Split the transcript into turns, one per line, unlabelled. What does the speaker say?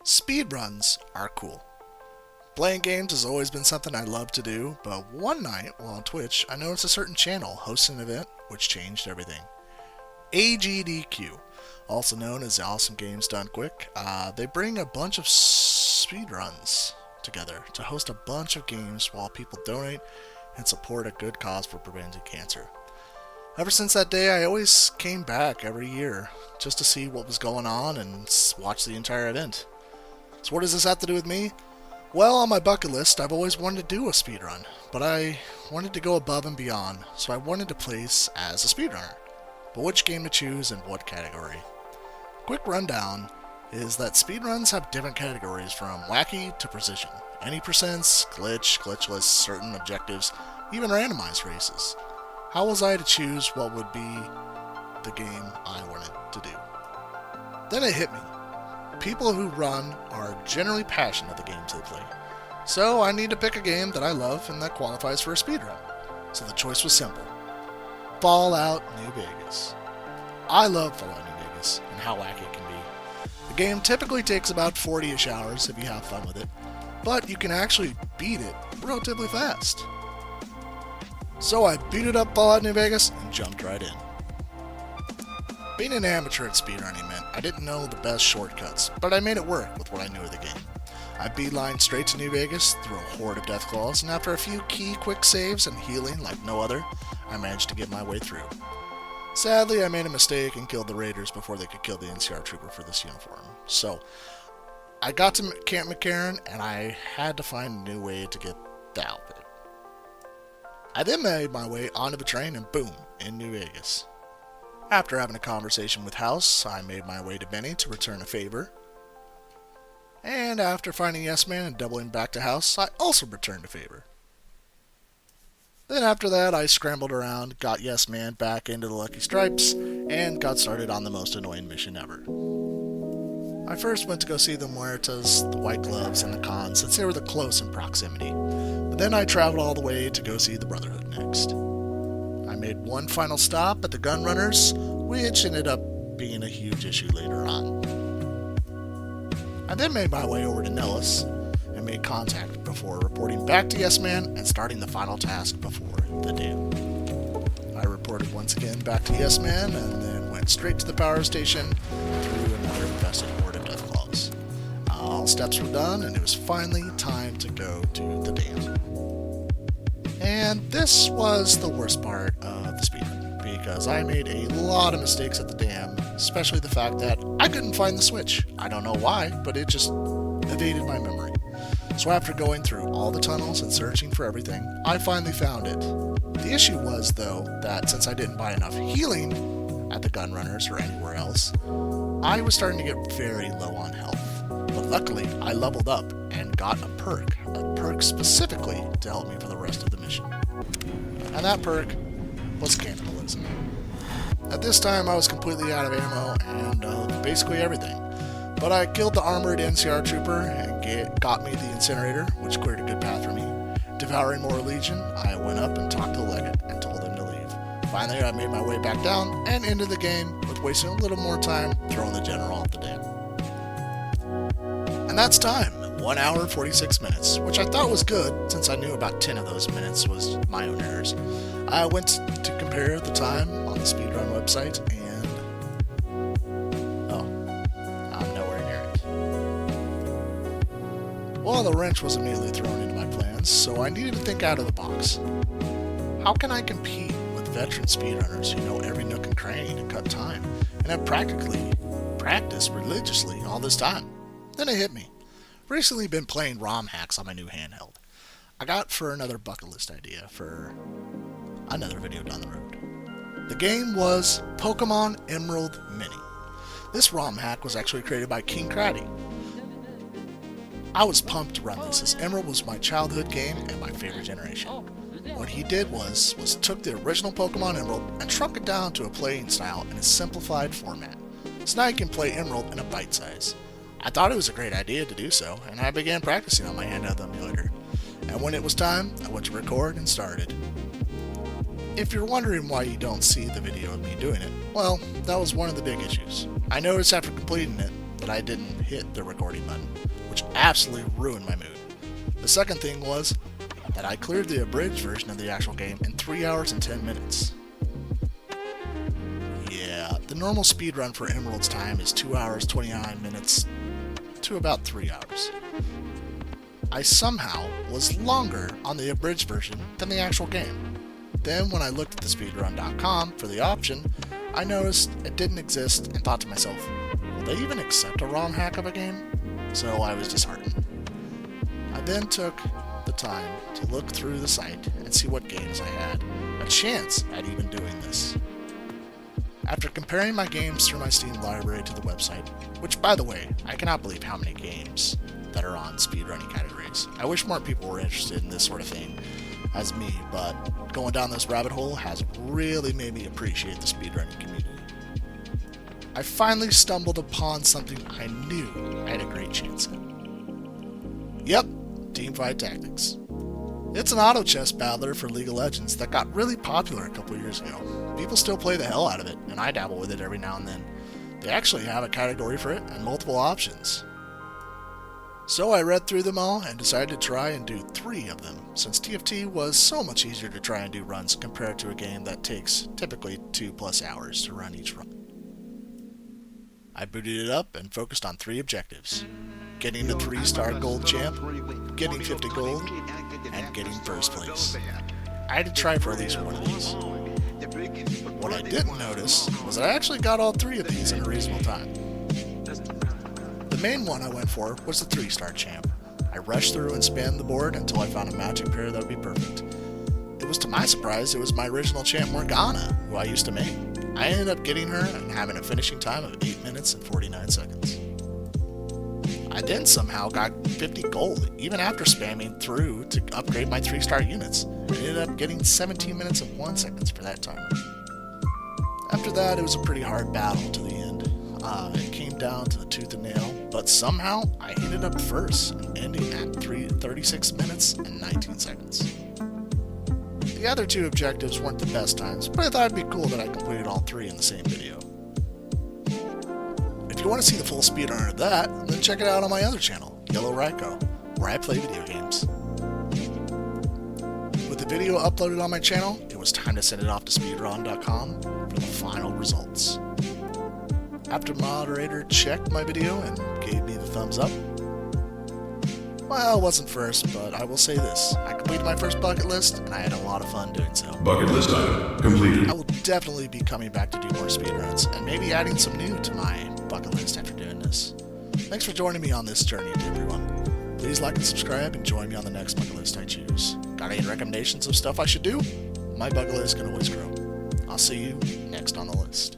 Speedruns are cool. Playing games has always been something I love to do, but one night while on Twitch, I noticed a certain channel hosting an event which changed everything. AGDQ, also known as Awesome Games Done Quick, they bring a bunch of speedruns together to host a bunch of games while people donate and support a good cause for preventing cancer. Ever since that day, I always came back every year just to see what was going on and watch the entire event. So what does this have to do with me? Well, on my bucket list, I've always wanted to do a speedrun, but I wanted to go above and beyond, so I wanted to place as a speedrunner. But which game to choose and what category? Quick rundown is that speedruns have different categories from wacky to precision. Any percents, glitch, glitchless, certain objectives, even randomized races. How was I to choose what would be the game I wanted to do? Then it hit me. People who run are generally passionate of the games they play. So I need to pick a game that I love and that qualifies for a speedrun. So the choice was simple. Fallout New Vegas. I love Fallout New Vegas and how wacky it can be. The game typically takes about 40-ish hours if you have fun with it, but you can actually beat it relatively fast. So I booted up Fallout New Vegas and jumped right in. Being an amateur at speedrunning meant I didn't know the best shortcuts, but I made it work with what I knew of the game. I beelined straight to New Vegas through a horde of deathclaws, and after a few key quick saves and healing like no other, I managed to get my way through. Sadly, I made a mistake and killed the raiders before they could kill the NCR trooper for this uniform. So, I got to Camp McCarran, and I had to find a new way to get the outfit. I then made my way onto the train and boom, in New Vegas. After having a conversation with House, I made my way to Benny to return a favor. And after finding Yes Man and doubling back to House, I also returned a favor. Then after that, I scrambled around, got Yes Man back into the Lucky Stripes, and got started on the most annoying mission ever. I first went to go see the Muertas, the White Gloves, and the Khans since they were the close in proximity. But then I traveled all the way to go see the Brotherhood next. I made one final stop at the Gunrunners, which ended up being a huge issue later on. I then made my way over to Nellis and made contact before reporting back to Yes Man and starting the final task before the dam. I reported once again back to Yes Man and then went straight to the power station through another infested horde of deathclaws. All steps were done and it was finally time to go to the dam. And this was the worst part of the speedrun, because I made a lot of mistakes at the dam, especially the fact that I couldn't find the switch. I don't know why, but it just evaded my memory. So after going through all the tunnels and searching for everything, I finally found it. The issue was, though, that since I didn't buy enough healing at the Gunrunners or anywhere else, I was starting to get very low on health. But luckily, I leveled up and got a perk specifically to help me for the rest of the mission. And that perk was cannibalism. At this time, I was completely out of ammo and basically everything. But I killed the armored NCR trooper and got me the incinerator, which cleared a good path for me. Devouring more Legion, I went up and talked to the legate and told him to leave. Finally, I made my way back down and into the game with wasting a little more time throwing the general off the dam. And that's time, 1 hour 46 minutes, which I thought was good since I knew about 10 of those minutes was my own errors. I went to compare the time on the speedrun website and I'm nowhere near it. Well, the wrench was immediately thrown into my plans, so I needed to think out of the box. How can I compete with veteran speedrunners who know every nook and cranny to cut time and have practically practiced religiously all this time? Then it hit me. Recently been playing ROM hacks on my new handheld. I got for another bucket list idea for another video down the road. The game was Pokemon Emerald Mini. This ROM hack was actually created by King Kratty. I was pumped to run this as Emerald was my childhood game and my favorite generation. What he did was took the original Pokemon Emerald and shrunk it down to a playing style in a simplified format. So now you can play Emerald in a bite size. I thought it was a great idea to do so, and I began practicing on my handheld emulator. And when it was time, I went to record and started. If you're wondering why you don't see the video of me doing it, well, that was one of the big issues. I noticed after completing it that I didn't hit the recording button, which absolutely ruined my mood. The second thing was that I cleared the abridged version of the actual game in 3 hours and 10 minutes. Yeah, the normal speedrun for Emerald's time is 2 hours 29 minutes to about 3 hours. I somehow was longer on the abridged version than the actual game. Then when I looked at the speedrun.com for the option, I noticed it didn't exist and thought to myself, will they even accept a ROM hack of a game? So I was disheartened. I then took the time to look through the site and see what games I had a chance at even doing this. After comparing my games through my Steam library to the website, which by the way, I cannot believe how many games that are on speedrunning categories. I wish more people were interested in this sort of thing as me, but going down this rabbit hole has really made me appreciate the speedrunning community. I finally stumbled upon something I knew I had a great chance at. Yep, Teamfight Tactics. It's an auto chess battler for League of Legends that got really popular a couple years ago. People still play the hell out of it, and I dabble with it every now and then. They actually have a category for it and multiple options. So I read through them all and decided to try and do 3 of them, since TFT was so much easier to try and do runs compared to a game that takes typically 2+ hours to run each run. I booted it up and focused on 3 objectives: getting the 3-star gold champ, getting 50 gold, and getting first place. I had to try for at least one of these. What I didn't notice was that I actually got all 3 of these in a reasonable time. The main one I went for was the 3-star champ. I rushed through and spammed the board until I found a magic pair that would be perfect. It was to my surprise, it was my original champ Morgana, who I used to main. I ended up getting her and having a finishing time of 8 minutes and 49 seconds. I then somehow got 50 gold, even after spamming through to upgrade my 3-star units. I ended up getting 17 minutes and 1 second for that timer. After that, it was a pretty hard battle to the end. It came down to the tooth and nail, but somehow I ended up first and ending at 36 minutes and 19 seconds. The other 2 objectives weren't the best times, but I thought it'd be cool that I completed all 3 in the same video. If you want to see the full speedrun of that, then check it out on my other channel, Yellow Ryko, where I play video games. With the video uploaded on my channel, it was time to send it off to speedrun.com for the final results. After moderator checked my video and gave me the thumbs up, well, it wasn't first, but I will say this. I completed my first bucket list, and I had a lot of fun doing so.
Bucket list item completed.
I will definitely be coming back to do more speedruns, and maybe adding some new to my bucket list after doing this. Thanks for joining me on this journey, everyone. Please like and subscribe, and join me on the next bucket list I choose. Got any recommendations of stuff I should do? My bucket list can always grow. I'll see you next on the list.